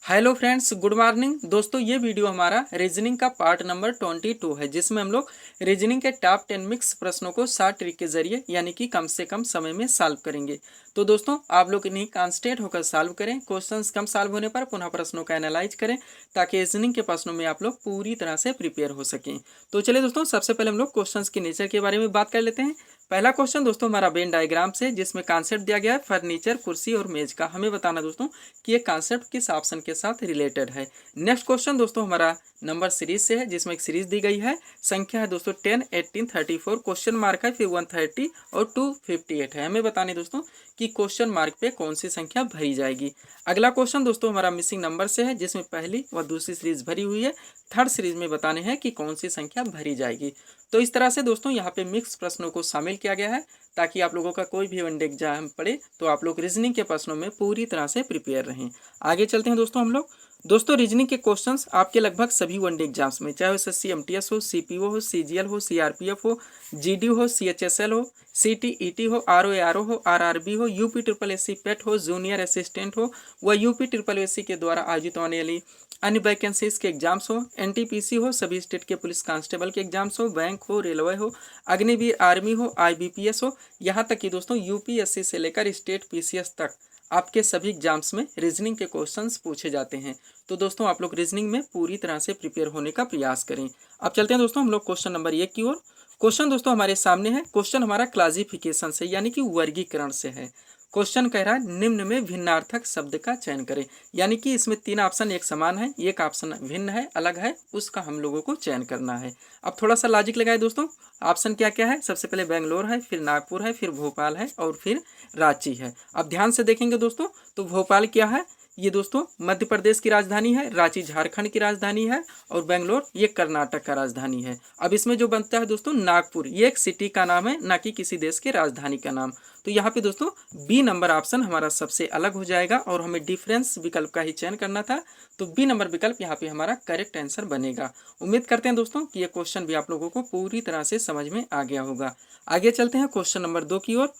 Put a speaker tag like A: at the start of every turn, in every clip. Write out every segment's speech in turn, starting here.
A: Hello friends, good morning दोस्तों। ये video हमारा रीजनिंग का पार्ट नंबर 22 है, जिसमें हम लोग रीजनिंग के टॉप 10 मिक्स प्रश्नों को शॉर्ट ट्रिक के जरिए यानी कि कम से कम समय में सॉल्व करेंगे। तो दोस्तों आप लोग इन्हें कॉन्सेंट्रेट होकर सॉल्व करें। क्वेश्चंस कम सॉल्व होने पर पुनः प्रश्नों का एनालाइज करें, ताकि रीजनिंग के प्रश्नों में आप लोग पूरी तरह से प्रिपेयर हो सकें। तो चलिए दोस्तों, सबसे पहले हम लोग क्वेश्चंस के नेचर के बारे में बात कर लेते हैं। पहला क्वेश्चन दोस्तों हमारा वेन डायग्राम से, जिसमें कॉन्सेप्ट दिया गया है फर्नीचर, कुर्सी और मेज का। हमें बताना दोस्तों कि ये कॉन्सेप्ट किस ऑप्शन के साथ रिलेटेड है। नेक्स्ट क्वेश्चन दोस्तों हमारा नंबर सीरीज से है, जिसमें एक सीरीज दी गई है। संख्या है दोस्तों 10, 18, 34, क्वेश्चन मार्क है, फिर 130 और 258 है। हमें बताने दोस्तों कि क्वेश्चन मार्क पे कौन सी संख्या भरी जाएगी। अगला क्वेश्चन दोस्तों हमारा मिसिंग नंबर से है, जिसमें पहली व दूसरी सीरीज भरी हुई है। थर्ड सीरीज में बताने हैं कि कौन सी संख्या भरी जाएगी। तो इस तरह से दोस्तों यहाँ पे मिक्स प्रश्नों को शामिल किया गया है, ताकि आप लोगों का कोई भी वनडे एग्जाम पड़े तो आप लोग रीजनिंग के प्रश्नों में पूरी तरह से प्रिपेयर रहें। आगे चलते हैं दोस्तों हम लोग। दोस्तों रीजनिंग के क्वेश्चंस आपके लगभग सभी वनडे एग्जाम्स में, चाहे एसएससी एमटीएस हो, सीपीओ हो, सीजीएल हो, सीआरपीएफ हो, जीडी हो, सीएचएसएल हो, सीटीईटी हो, आरओएआरओ हो, आरआरबी हो, यूपी ट्रिपल एससी पेट हो, जूनियर असिस्टेंट हो, व यूपी ट्रिपल एससी के द्वारा आयोजित होने वाली अन्य वैकेंसीज के एग्जाम्स हो, एनटीपीसी हो, सभी स्टेट के पुलिस कांस्टेबल के एग्जाम्स हो, बैंक हो, रेलवे हो, अग्निवीर आर्मी हो, आईबीपीएस हो, यहाँ तक कि दोस्तों यूपीएससी से लेकर स्टेट पीसीएस तक आपके सभी एग्जाम्स में रीजनिंग के क्वेश्चंस पूछे जाते हैं। तो दोस्तों आप लोग रीजनिंग में पूरी तरह से प्रिपेयर होने का प्रयास करें। अब चलते हैं दोस्तों हम लोग क्वेश्चन नंबर 1 की ओर। क्वेश्चन दोस्तों हमारे सामने है। क्वेश्चन हमारा क्लासिफिकेशन से यानी कि वर्गीकरण से है। क्वेश्चन कह रहा है निम्न में भिन्नार्थक शब्द का चयन करें, यानी कि इसमें 3 ऑप्शन एक समान है, एक ऑप्शन भिन्न है, अलग है, उसका हम लोगों को चयन करना है। अब थोड़ा सा लॉजिक लगाए दोस्तों। ऑप्शन क्या क्या है? सबसे पहले बेंगलोर है, फिर नागपुर है, फिर भोपाल है और फिर रांची है। अब ध्यान से देखेंगे दोस्तों, तो भोपाल क्या है? ये दोस्तों मध्य प्रदेश की राजधानी है, रांची झारखंड की राजधानी है और बेंगलोर ये कर्नाटक का राजधानी है। अब इसमें जो बनता है दोस्तों नागपुर, ये एक सिटी का नाम है, ना कि किसी देश की राजधानी का नाम। तो यहाँ पे दोस्तों बी नंबर ऑप्शन हमारा सबसे अलग हो जाएगा और हमें डिफरेंस विकल्प का ही चयन करना था। तो बी नंबर विकल्प यहाँ पे हमारा करेक्ट आंसर बनेगा। उम्मीद करते हैं दोस्तों कि ये क्वेश्चन भी आप लोगों को पूरी तरह से समझ में आ गया होगा। आगे चलते हैं क्वेश्चन नंबर 2 की ओर।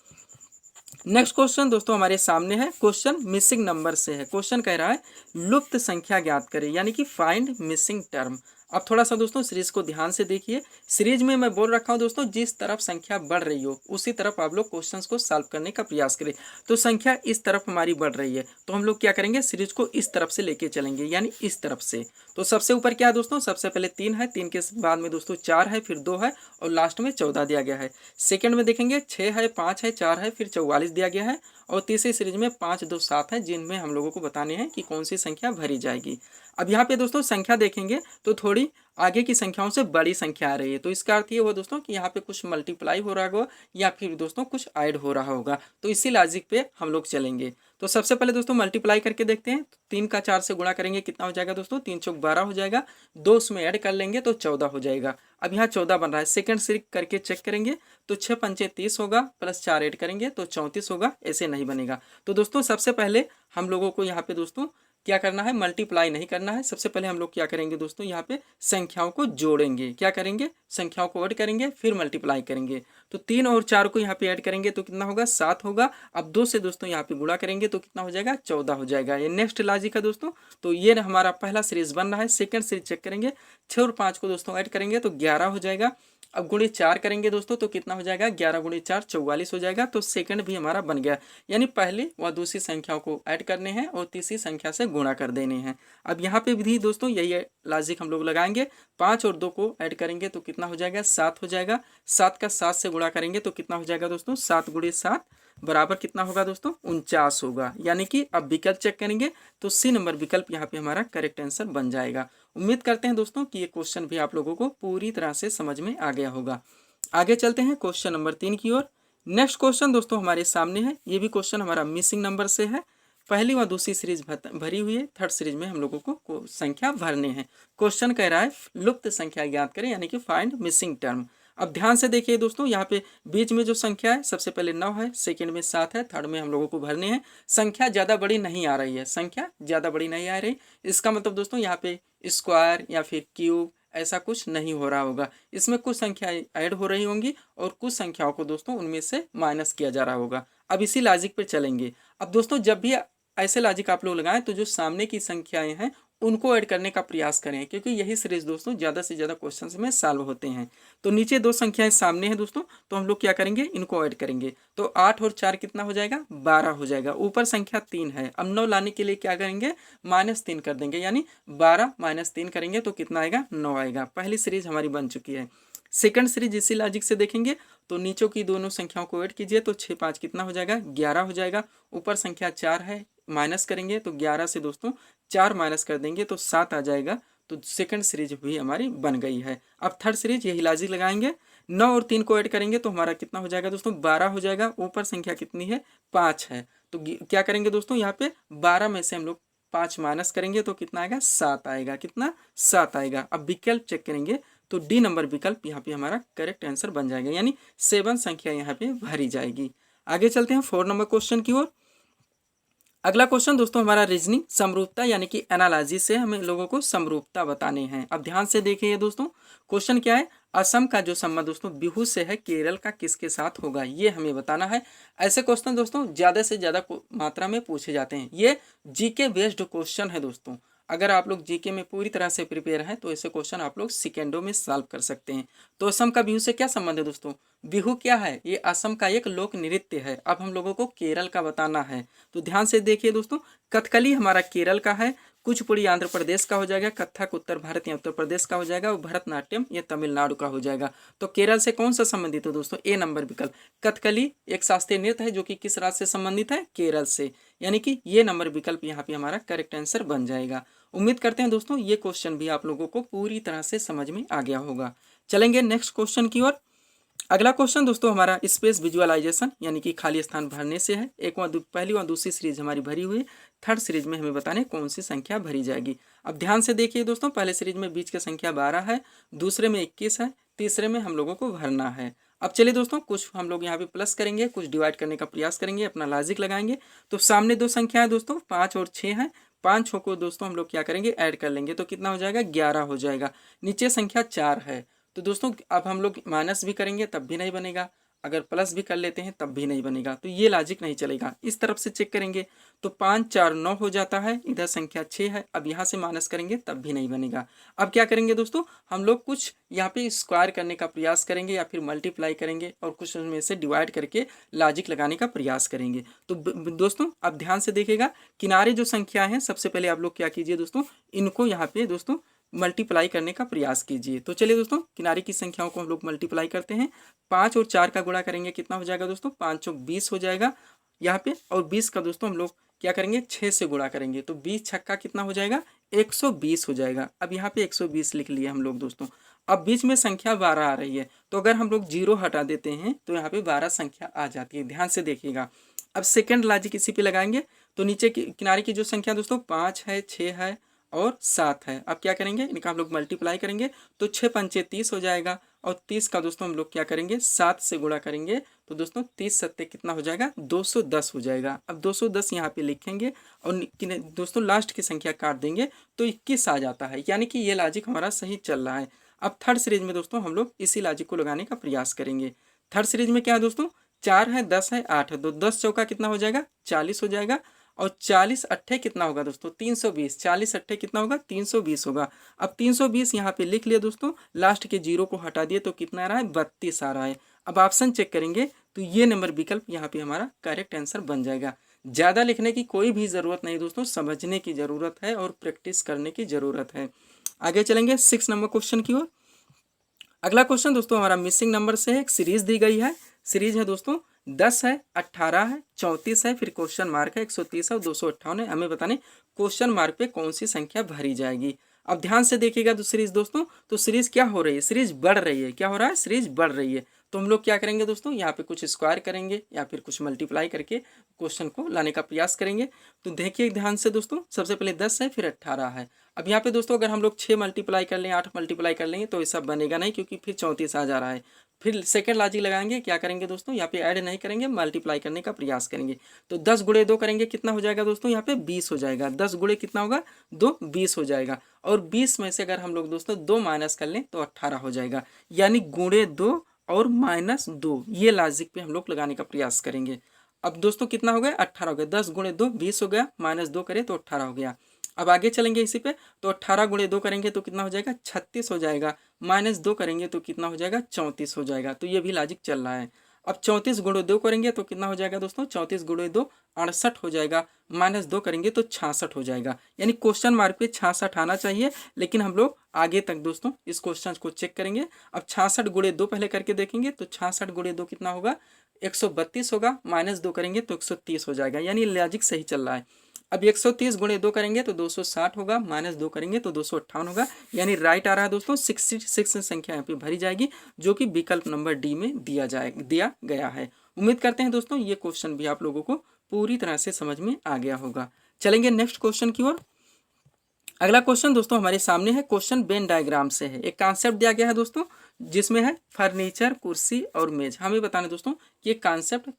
A: नेक्स्ट क्वेश्चन दोस्तों हमारे सामने है। क्वेश्चन मिसिंग नंबर से है। क्वेश्चन कह रहा है लुप्त संख्या ज्ञात करें, यानी कि फाइंड मिसिंग टर्म। अब थोड़ा सा दोस्तों सीरीज को ध्यान से देखिए। सीरीज में मैं बोल रखा हूँ दोस्तों, जिस तरफ संख्या बढ़ रही हो उसी तरफ आप लोग क्वेश्चंस को सॉल्व करने का प्रयास करें। तो संख्या इस तरफ हमारी बढ़ रही है, तो हम लोग क्या करेंगे, सीरीज को इस तरफ से लेके चलेंगे, यानी इस तरफ से। तो सबसे ऊपर क्या है दोस्तों, सबसे पहले 3 है, 3 के बाद में दोस्तों 4 है, फिर 2 है और लास्ट में 14 दिया गया है। सेकंड में देखेंगे 6 है, 5 है, 4 है, फिर 44 दिया गया है। और तीसरी सीरीज में 5, 2, 7 है, जिनमें हम लोगों को बताने हैं कि कौन सी संख्या भरी जाएगी। अब यहाँ पे दोस्तों संख्या देखेंगे तो थोड़ी आगे की संख्याओं से बड़ी संख्या आ रही है, तो इसका अर्थ ये हुआ दोस्तों कि यहाँ पे कुछ मल्टीप्लाई हो रहा होगा या फिर दोस्तों कुछ ऐड हो रहा होगा। तो इसी लॉजिक पे हम लोग चलेंगे। तो सबसे पहले दोस्तों मल्टीप्लाई करके देखते हैं। 3 का 4 से गुणा करेंगे, कितना हो जाएगा दोस्तों, 3 चौक 12 हो जाएगा। 2 उसमें ऐड कर लेंगे तो 14 हो जाएगा। अब यहाँ 14 बन रहा है, सेकंड सीरीज करके चेक करेंगे तो 6 पंचे 30 होगा, प्लस 4 ऐड करेंगे तो 34 होगा, ऐसे नहीं बनेगा। तो दोस्तों सबसे पहले हम लोगों को यहाँ पे दोस्तों क्या करना है, मल्टीप्लाई नहीं करना है। सबसे पहले हम लोग क्या करेंगे दोस्तों, यहाँ पे संख्याओं को जोड़ेंगे। क्या करेंगे, संख्याओं को ऐड करेंगे, फिर मल्टीप्लाई करेंगे। तो 3 और 4 को यहाँ पे ऐड करेंगे तो कितना होगा, 7 होगा। अब 2 से दोस्तों यहाँ पे गुणा करेंगे तो कितना हो जाएगा, 14 हो जाएगा। ये नेक्स्ट लॉजिक है दोस्तों। तो ये हमारा पहला सीरीज बन रहा है। सेकंड सीरीज चेक करेंगे, 6 और 5 को दोस्तों ऐड करेंगे तो 11 हो जाएगा। अब गुणे 4 करेंगे दोस्तों तो कितना हो जाएगा, 11 गुणे 4 44 हो जाएगा। तो सेकंड भी हमारा बन गया, यानी पहली व दूसरी संख्याओं को ऐड करने हैं और तीसरी संख्या से गुणा कर देने हैं। अब यहाँ पे भी दोस्तों यही लॉजिक हम लोग लगाएंगे। 5 और 2 को ऐड करेंगे तो कितना हो जाएगा, 7 हो जाएगा। 7 का 7 से गुणा करेंगे तो कितना हो जाएगा दोस्तों, 7 गुणे 7 बराबर कितना होगा दोस्तों, 49 होगा। यानी कि अब विकल्प चेक करेंगे तो सी नंबर विकल्प यहाँ पे हमारा करेक्ट आंसर बन जाएगा। उम्मीद करते हैं दोस्तों कि ये क्वेश्चन भी आप लोगों को पूरी तरह से समझ में आ गया होगा। आगे चलते हैं क्वेश्चन नंबर 3 की ओर। नेक्स्ट क्वेश्चन दोस्तों हमारे सामने है। ये भी क्वेश्चन हमारा मिसिंग नंबर से है। पहली व दूसरी सीरीज भरी हुई है, थर्ड सीरीज में हम लोगों को संख्या भरने हैं। क्वेश्चन कह रहा है लुप्त संख्या ज्ञात करें, यानी कि फाइंड मिसिंग टर्म। अब ध्यान से देखिए दोस्तों, यहाँ पे बीच में जो संख्या है, सबसे पहले 9 है, सेकंड में 7 है, थर्ड में हम लोगों को भरने हैं। संख्या ज़्यादा बड़ी नहीं आ रही है, संख्या ज़्यादा बड़ी नहीं आ रही। इसका मतलब दोस्तों यहाँ पे स्क्वायर या फिर क्यूब ऐसा कुछ नहीं हो रहा होगा। इसमें कुछ संख्याएं ऐड हो रही होंगी और कुछ संख्याओं को दोस्तों उनमें से माइनस किया जा रहा होगा। अब इसी लॉजिक पे चलेंगे। अब दोस्तों जब भी ऐसे लॉजिक आप लोग लगाएं तो जो सामने की संख्याएं हैं उनको ऐड करने का प्रयास करें, क्योंकि यही सीरीज दोस्तों ज़्यादा से ज़्यादा क्वेश्चंस में सॉल्व होते हैं। तो नीचे दो संख्याएं सामने हैं दोस्तों, तो हम लोग क्या करेंगे, इनको ऐड करेंगे। तो 8 और 4 कितना हो जाएगा, 12 हो जाएगा। ऊपर संख्या 3 है, अब 9 लाने के लिए क्या करेंगे, -3 कर देंगे, यानी 12 - 3 करेंगे तो कितना आएगा, 9 आएगा। पहली सीरीज हमारी बन चुकी है। सेकंड सीरीज इसी लॉजिक से देखेंगे तो नीचों की दोनों संख्याओं को ऐड कीजिए तो 6 5 कितना हो जाएगा, 11 हो जाएगा। ऊपर संख्या 4 है, माइनस करेंगे तो 11 से दोस्तों 4 माइनस कर देंगे तो 7 आ जाएगा। तो सेकंड सीरीज भी हमारी बन गई है। अब थर्ड सीरीज यही लॉजिक लगाएंगे, 9 और 3 को ऐड करेंगे तो हमारा कितना हो जाएगा दोस्तों, 12 हो जाएगा। ऊपर संख्या कितनी है, 5 है। तो क्या करेंगे दोस्तों, यहाँ पे 12 में से हम लोग 5 माइनस करेंगे तो कितना आएगा, 7 आएगा। कितना, 7 आएगा। अब विकल्प चेक करेंगे तो डी नंबर विकल्प यहाँ पे हमारा करेक्ट आंसर बन जाएगा, यानी 7 संख्या यहाँ पे भरी जाएगी। आगे चलते हैं 4 नंबर क्वेश्चन की ओर। अगला क्वेश्चन दोस्तों हमारा रीजनिंग समरूपता यानी कि एनालॉजी से हमें लोगों को समरूपता बताने हैं। अब ध्यान से देखिए दोस्तों, क्वेश्चन क्या है, असम का जो संबंध दोस्तों बिहू से है, केरल का किसके साथ होगा, ये हमें बताना है। ऐसे क्वेश्चन दोस्तों ज़्यादा से ज़्यादा मात्रा में पूछे जाते हैं। ये जीके बेस्ड क्वेश्चन है दोस्तों। अगर आप लोग जीके में पूरी तरह से प्रिपेयर हैं तो ऐसे क्वेश्चन आप लोग सेकेंडों में सॉल्व कर सकते हैं। तो असम का बिहू से क्या संबंध है दोस्तों, बिहू क्या है, ये असम का एक लोक नृत्य है। अब हम लोगों को केरल का बताना है, तो ध्यान से देखिए दोस्तों, कथकली हमारा केरल का है, कुचिपुड़ी आंध्र प्रदेश का हो जाएगा, कथक उत्तर भारत या उत्तर प्रदेश का हो जाएगा, और भरतनाट्यम ये तमिलनाडु का हो जाएगा। तो केरल से कौन सा संबंधित है दोस्तों, ए नंबर विकल्प। कथकली एक शास्त्रीय नृत्य है जो कि किस राज्य से संबंधित है, केरल से, यानी कि ये नंबर विकल्प यहाँ पे हमारा करेक्ट आंसर बन जाएगा। उम्मीद करते हैं दोस्तों ये क्वेश्चन भी आप लोगों को पूरी तरह से समझ में आ गया होगा। चलेंगे नेक्स्ट क्वेश्चन की ओर। अगला क्वेश्चन दोस्तों हमारा स्पेस विजुअलाइजेशन यानी कि खाली स्थान भरने से है। पहली और दूसरी सीरीज हमारी भरी हुई है, थर्ड सीरीज में हमें बताने कौन सी संख्या भरी जाएगी। अब ध्यान से देखिए दोस्तों, पहले सीरीज में बीच की संख्या 12 है, दूसरे में 21 है, तीसरे में हम लोगों को भरना है। अब चलिए दोस्तों, कुछ हम लोग यहाँ पे प्लस करेंगे, कुछ डिवाइड करने का प्रयास करेंगे, अपना लॉजिक लगाएंगे। तो सामने दो संख्या है दोस्तों, 5 और 6 है। 5 6 को दोस्तों हम लोग क्या करेंगे, ऐड कर लेंगे तो कितना हो जाएगा, 11 हो जाएगा। नीचे संख्या 4 है, तो दोस्तों अब हम लोग माइनस भी करेंगे तब भी नहीं बनेगा, अगर प्लस भी कर लेते हैं तब भी नहीं बनेगा, तो ये लॉजिक नहीं चलेगा। इस तरफ से चेक करेंगे तो 5 4 9 हो जाता है, इधर संख्या 6 है, अब यहाँ से माइनस करेंगे तब भी नहीं बनेगा। अब क्या करेंगे दोस्तों, हम लोग कुछ यहाँ पे स्क्वायर करने का प्रयास करेंगे या फिर मल्टीप्लाई करेंगे और कुछ उनमें से डिवाइड करके लॉजिक लगाने का प्रयास करेंगे। तो दोस्तों अब ध्यान से देखिएगा, किनारे जो संख्या है सबसे पहले आप लोग क्या कीजिए दोस्तों, इनको यहाँ पे दोस्तों मल्टीप्लाई करने का प्रयास कीजिए। तो चलिए दोस्तों, किनारे की संख्याओं को हम लोग मल्टीप्लाई करते हैं। 5 और 4 का गुणा करेंगे, कितना हो जाएगा दोस्तों, 5 चौक 20 हो जाएगा यहाँ पे, और 20 का दोस्तों हम लोग क्या करेंगे, 6 से गुणा करेंगे तो 20 छक्का कितना हो जाएगा, 120 हो जाएगा। अब यहाँ पे 120 लिख लिया हम लोग दोस्तों। अब बीच में संख्या 12 आ रही है, तो अगर हम लोग 0 हटा देते हैं तो यहाँ पे 12 संख्या आ जाती है। ध्यान से देखिएगा। अब सेकेंड लॉजिक इसी पे लगाएंगे, तो नीचे की किनारे की जो संख्या दोस्तों 5 है, 6 है और 7 है। अब क्या करेंगे, इनका हम लोग मल्टीप्लाई करेंगे तो 6 पंचे 30 हो जाएगा, और 30 का दोस्तों हम लोग क्या करेंगे, 7 से गुणा करेंगे तो दोस्तों 30 सत्ते कितना हो जाएगा, 210 हो जाएगा। अब 210 यहाँ पे लिखेंगे और दोस्तों लास्ट की संख्या काट देंगे तो 21 आ जाता है, यानी कि ये लॉजिक हमारा सही चल रहा है। अब थर्ड सीरीज में दोस्तों हम लोग इसी लॉजिक को लगाने का प्रयास करेंगे। थर्ड सीरीज में क्या है दोस्तों, 4 है, 10 है, 8 है, तो 10 चौका कितना हो जाएगा, 40 हो जाएगा, और 40 अट्ठे कितना होगा दोस्तों, 320। 40 अट्ठे कितना होगा, 320 होगा। अब 320 यहाँ पे लिख लिया दोस्तों, लास्ट के जीरो को हटा दिए तो कितना आ रहा है, 32 आ रहा है। अब ऑप्शन चेक करेंगे तो ये नंबर विकल्प यहाँ पे हमारा करेक्ट आंसर बन जाएगा। ज़्यादा लिखने की कोई भी ज़रूरत नहीं दोस्तों, समझने की ज़रूरत है और प्रैक्टिस करने की ज़रूरत है। आगे चलेंगे 6 नंबर क्वेश्चन की ओर। अगला क्वेश्चन दोस्तों हमारा मिसिंग नंबर से है, एक सीरीज दी गई है। सीरीज है दोस्तों 10 है, 18 है, 34 है, फिर क्वेश्चन मार्क है, 130 है और 258 है। हमें बताने क्वेश्चन मार्क पे कौन सी संख्या भरी जाएगी। अब ध्यान से देखिएगा तो सीरीज दोस्तों, तो सीरीज क्या हो रही है, सीरीज बढ़ रही है। क्या हो रहा है, सीरीज बढ़ रही है। तो हम लोग क्या करेंगे दोस्तों, यहाँ पे कुछ स्क्वायर करेंगे या फिर कुछ मल्टीप्लाई करके क्वेश्चन को लाने का प्रयास करेंगे। तो देखिए ध्यान से दोस्तों, सबसे पहले 10 है, फिर 18 है। अब यहाँ पे दोस्तों अगर हम लोग 6 मल्टीप्लाई कर लें, 8 मल्टीप्लाई कर लेंगे तो ये सब बनेगा नहीं, क्योंकि फिर 34 आ जा रहा है। फिर सेकंड लॉजिक लगाएंगे, क्या करेंगे दोस्तों, यहाँ पे ऐड नहीं करेंगे, मल्टीप्लाई करने का प्रयास करेंगे। तो 10 गुणे 2 करेंगे, कितना हो जाएगा दोस्तों, यहाँ पे 20 हो जाएगा। 10 गुणे कितना होगा, 2, 20 हो जाएगा। और 20 में से अगर हम लोग दोस्तों 2 माइनस कर लें तो 18 हो जाएगा, यानी गुणे 2 और -2, ये लॉजिक पे हम लोग लगाने का प्रयास करेंगे। अब दोस्तों कितना हो गया 18 हो गया, 10 गुणे 2 20 हो गया, -2 करें तो 18 हो गया। अब आगे चलेंगे इसी पे, तो 18 गुणे 2 करेंगे तो कितना हो जाएगा 36 हो जाएगा, -2 करेंगे तो कितना हो जाएगा 34 हो जाएगा। तो ये भी लॉजिक चल रहा है। अब 34 गुणे 2 करेंगे तो कितना हो जाएगा दोस्तों, 34 गुणे 2 68 हो जाएगा, -2 करेंगे तो 66 हो जाएगा। यानी क्वेश्चन मार्क पे 66 आना चाहिए, लेकिन हम लोग आगे तक दोस्तों इस क्वेश्चन को चेक करेंगे। अब 66 गुणे 2 पहले करके देखेंगे, तो 66 गुणे 2 कितना होगा 132 होगा, -2 करेंगे तो 130 हो जाएगा, यानी लॉजिक सही चल रहा है। अब 130 गुणे 2 करेंगे तो 260 होगा, -2 करेंगे तो 258 होगा, यानी राइट आ रहा है दोस्तों। 66 संख्या यहाँ पे भरी जाएगी, जो कि विकल्प नंबर डी में दिया गया है। उम्मीद करते हैं दोस्तों ये क्वेश्चन भी आप लोगों को पूरी तरह से समझ में आ गया होगा। चलेंगे नेक्स्ट क्वेश्चन की ओर। अगला क्वेश्चन दोस्तों हमारे सामने है, क्वेश्चन वेन डायग्राम से है। एक कॉन्सेप्ट दिया गया है दोस्तों, जिसमें है फर्नीचर, कुर्सी और मेज। हमें बताना दोस्तों कि ये कॉन्सेप्ट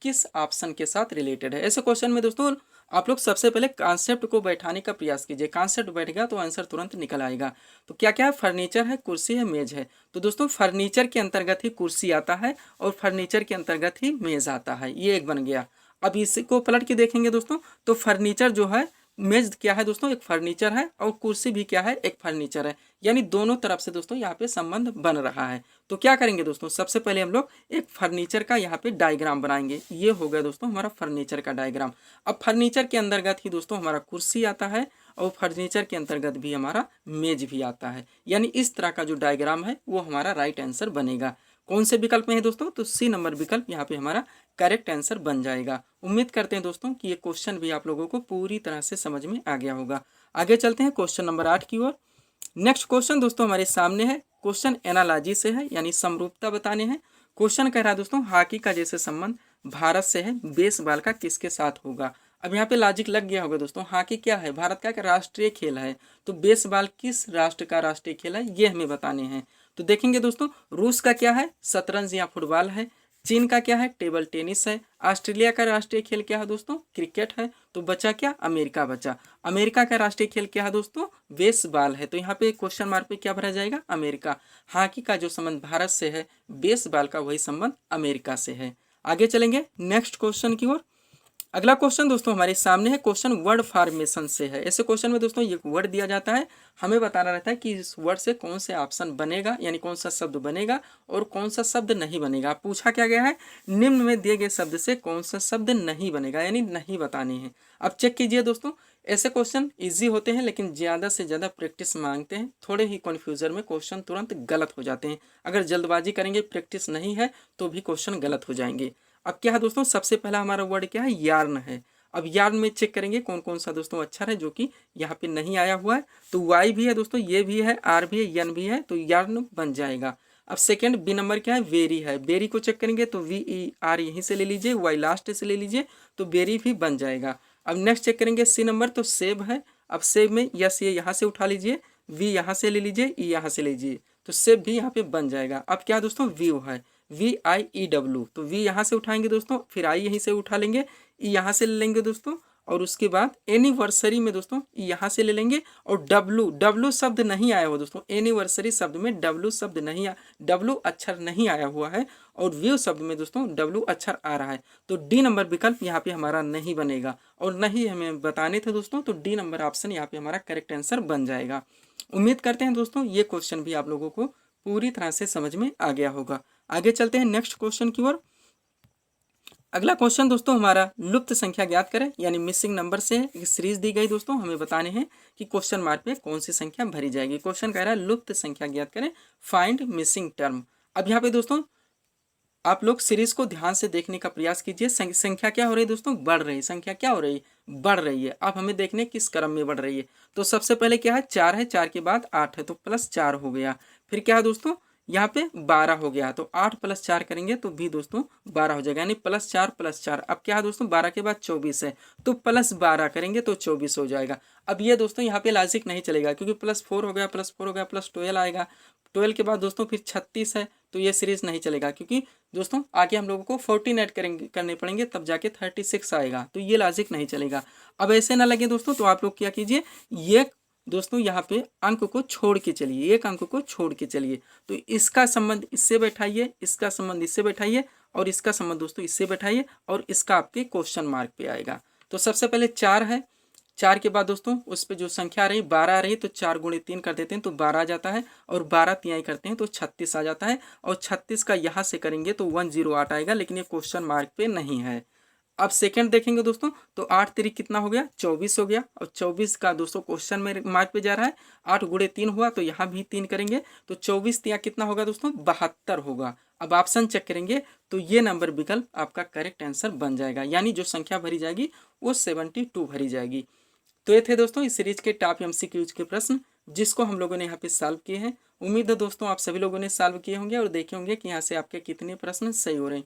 A: किस ऑप्शन के साथ रिलेटेड है। ऐसे क्वेश्चन में दोस्तों आप लोग सबसे पहले कॉन्सेप्ट को बैठाने का प्रयास कीजिए। कॉन्सेप्ट बैठेगा तो आंसर तुरंत निकल आएगा। तो क्या क्या है, फर्नीचर है, कुर्सी है, मेज है। तो दोस्तों फर्नीचर के अंतर्गत ही कुर्सी आता है और फर्नीचर के अंतर्गत ही मेज आता है, ये एक बन गया। अब इसको पलट के देखेंगे दोस्तों, तो फर्नीचर जो है, मेज क्या है दोस्तों, एक फर्नीचर है, और कुर्सी भी क्या है, एक फर्नीचर है। यानी दोनों तरफ से दोस्तों यहाँ पे संबंध बन रहा है। तो क्या करेंगे दोस्तों, सबसे पहले हम लोग एक फर्नीचर का यहाँ पे डायग्राम बनाएंगे। ये हो गया दोस्तों हमारा फर्नीचर का डायग्राम। अब फर्नीचर के अंतर्गत ही दोस्तों हमारा कुर्सी आता है, और फर्नीचर के अंतर्गत भी हमारा मेज भी आता है। यानी इस तरह का जो डायग्राम है वो हमारा राइट आंसर बनेगा। कौन से विकल्प में है दोस्तों, तो सी नंबर विकल्प यहाँ पे हमारा करेक्ट आंसर बन जाएगा। उम्मीद करते हैं दोस्तों कि ये क्वेश्चन भी आप लोगों को पूरी तरह से समझ में आ गया होगा। आगे चलते हैं क्वेश्चन नंबर 8 की ओर। नेक्स्ट क्वेश्चन दोस्तों हमारे सामने है, क्वेश्चन एनालॉजी से है, यानी समरूपता बताने हैं। क्वेश्चन कह रहा है दोस्तों, हॉकी का जैसे संबंध भारत से है, बेसबॉल का किसके साथ होगा। अब यहाँ पे लॉजिक लग गया होगा दोस्तों, हॉकी क्या है, भारत का राष्ट्रीय खेल है, तो बेसबॉल किस राष्ट्र का राष्ट्रीय खेल है, ये हमें बताने हैं। तो देखेंगे दोस्तों, रूस का क्या है, शतरंज या फुटबॉल है। चीन का क्या है, टेबल टेनिस है। ऑस्ट्रेलिया का राष्ट्रीय खेल क्या है दोस्तों, क्रिकेट है। तो बचा क्या, अमेरिका बचा। अमेरिका का राष्ट्रीय खेल क्या है दोस्तों, बेसबॉल है। तो यहाँ पे क्वेश्चन मार्क पे क्या भरा जाएगा, अमेरिका। हॉकी का जो संबंध भारत से है, बेसबॉल का वही संबंध अमेरिका से है। आगे चलेंगे नेक्स्ट क्वेश्चन की ओर। अगला क्वेश्चन दोस्तों हमारे सामने है, क्वेश्चन वर्ड फॉर्मेशन से है। ऐसे क्वेश्चन में दोस्तों ये वर्ड दिया जाता है, हमें बताना रहता है कि इस वर्ड से कौन से ऑप्शन बनेगा, यानी कौन सा शब्द बनेगा और कौन सा शब्द नहीं बनेगा। पूछा क्या गया है, निम्न में दिए गए शब्द से कौन सा शब्द नहीं बनेगा, यानी नहीं बताने हैं। अब चेक कीजिए दोस्तों, ऐसे क्वेश्चन इजी होते हैं, लेकिन ज़्यादा से ज़्यादा प्रैक्टिस मांगते हैं। थोड़े ही कन्फ्यूजन में क्वेश्चन तुरंत गलत हो जाते हैं। अगर जल्दबाजी करेंगे, प्रैक्टिस नहीं है, तो भी क्वेश्चन गलत हो जाएंगे। अब क्या है दोस्तों, सबसे पहला हमारा वर्ड क्या है, यार्न है। अब यार्न में चेक करेंगे कौन कौन सा दोस्तों अक्षर है जो कि यहाँ पे नहीं आया हुआ है। तो वाई भी है दोस्तों, ये भी है, आर भी है, यन भी है, तो यार्न बन जाएगा। अब सेकंड बी नंबर क्या है, वेरी है। बेरी को चेक करेंगे तो वी ई आर यहीं से ले लीजिए, वाई लास्ट से ले लीजिए, तो बेरी भी बन जाएगा। अब नेक्स्ट चेक करेंगे सी नंबर, तो सेब है। अब सेब में यस ये यहाँ से उठा लीजिए, वी यहाँ से ले लीजिए, ई यहाँ से लीजिए, तो सेब भी यहाँ पे बन जाएगा। अब क्या दोस्तों, व्यू है, VIEW, तो वी यहाँ से उठाएंगे दोस्तों, फिर आई यहीं से उठा लेंगे, ई यहाँ से ले लेंगे दोस्तों, और उसके बाद एनिवर्सरी में दोस्तों यहाँ से ले लेंगे। और डब्लू शब्द नहीं आया हुआ दोस्तों, एनिवर्सरी शब्द में डब्लू शब्द नहीं डब्लू अक्षर नहीं आया हुआ है, और व्यू शब्द में दोस्तों डब्लू अक्षर आ रहा है। तो डी नंबर विकल्प यहाँ पे हमारा नहीं बनेगा, और नहीं हमें बताने थे दोस्तों, तो डी नंबर ऑप्शन यहाँ पे हमारा करेक्ट आंसर बन जाएगा। उम्मीद करते हैं दोस्तों ये क्वेश्चन भी आप लोगों को पूरी तरह से समझ में आ गया होगा। आगे चलते हैं नेक्स्ट क्वेश्चन की ओर। अगला क्वेश्चन दोस्तों हमारा लुप्त संख्या ज्ञात करें, यानी मिसिंग नंबर से है। एक सीरीज दी गई दोस्तों, हमें बताने हैं कि क्वेश्चन मार्क पे कौन सी संख्या भरी जाएगी। क्वेश्चन कह रहा है लुप्त संख्या ज्ञात करें, फाइंड मिसिंग टर्म। अब यहाँ पे दोस्तों आप लोग सीरीज को ध्यान से देखने का प्रयास कीजिए। संख्या क्या हो रही है दोस्तों, बढ़ रही है। संख्या क्या हो रही है, बढ़ रही है। अब हमें देखने किस क्रम में बढ़ रही है। तो सबसे पहले क्या है, 4 है, 4 के बाद 8 है, तो +4 हो गया। फिर क्या है दोस्तों, यहाँ पे 12 हो गया, तो 8 + 4 करेंगे तो भी दोस्तों 12 हो जाएगा, यानी +4 + 4। अब क्या है दोस्तों, 12 के बाद 24 है, तो +12 करेंगे तो 24 हो जाएगा। अब ये दोस्तों यहाँ पे लॉजिक नहीं चलेगा, क्योंकि +4 हो गया, +4 हो गया, +12 आएगा। 12 के बाद दोस्तों फिर 36 है, तो ये सीरीज नहीं चलेगा, क्योंकि दोस्तों आगे हम लोगों को 14 ऐड करने पड़ेंगे, तब जाके 36 आएगा, तो ये लॉजिक नहीं चलेगा। अब ऐसे ना लगे दोस्तों, तो आप लोग क्या कीजिए, ये दोस्तों यहाँ पे अंक को छोड़ के चलिए, एक अंक को छोड़ के चलिए। तो इसका संबंध इससे बैठाइए, इसका संबंध इससे बैठाइए, और इसका संबंध दोस्तों इससे बैठाइए और इसका आपके क्वेश्चन मार्क पे आएगा। तो सबसे पहले 4 है, 4 के बाद दोस्तों उस पर जो संख्या आ रही 12 आ रही, तो 4 गुणे 3 कर देते हैं तो 12 आ जाता है, और 12 तिहाई करते हैं तो 36 आ जाता है, और 36 का यहाँ से करेंगे तो 108 आएगा, लेकिन ये क्वेश्चन मार्क पे नहीं है। अब सेकंड देखेंगे दोस्तों, तो 8 तिरिक कितना हो गया, 24 हो गया, और 24 का दोस्तों क्वेश्चन में मार्क पे जा रहा है। 8 गुणे 3 हुआ तो यहाँ भी 3 करेंगे तो 24 तिया कितना होगा दोस्तों, 72 होगा। अब ऑप्शन चेक करेंगे तो ये नंबर विकल्प आपका करेक्ट आंसर बन जाएगा, यानी जो संख्या भरी जाएगी वो 72 भरी जाएगी। तो ये थे दोस्तों इस सीरीज के टॉप MCQs के प्रश्न, जिसको हम लोगों ने यहाँ पे सॉल्व किए हैं। उम्मीद है दोस्तों आप सभी लोगों ने सॉल्व किए होंगे और देखे होंगे कि यहाँ से आपके कितने प्रश्न सही हो रहे हैं।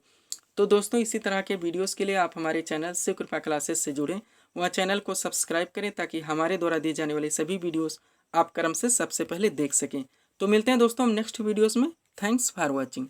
A: तो दोस्तों इसी तरह के वीडियोस के लिए आप हमारे चैनल शिव कृपा क्लासेस से जुड़ें, वह चैनल को सब्सक्राइब करें ताकि हमारे द्वारा दिए जाने वाले सभी वीडियोस आप क्रम से सबसे पहले देख सकें। तो मिलते हैं दोस्तों हम नेक्स्ट वीडियोस में। Thanks for watching.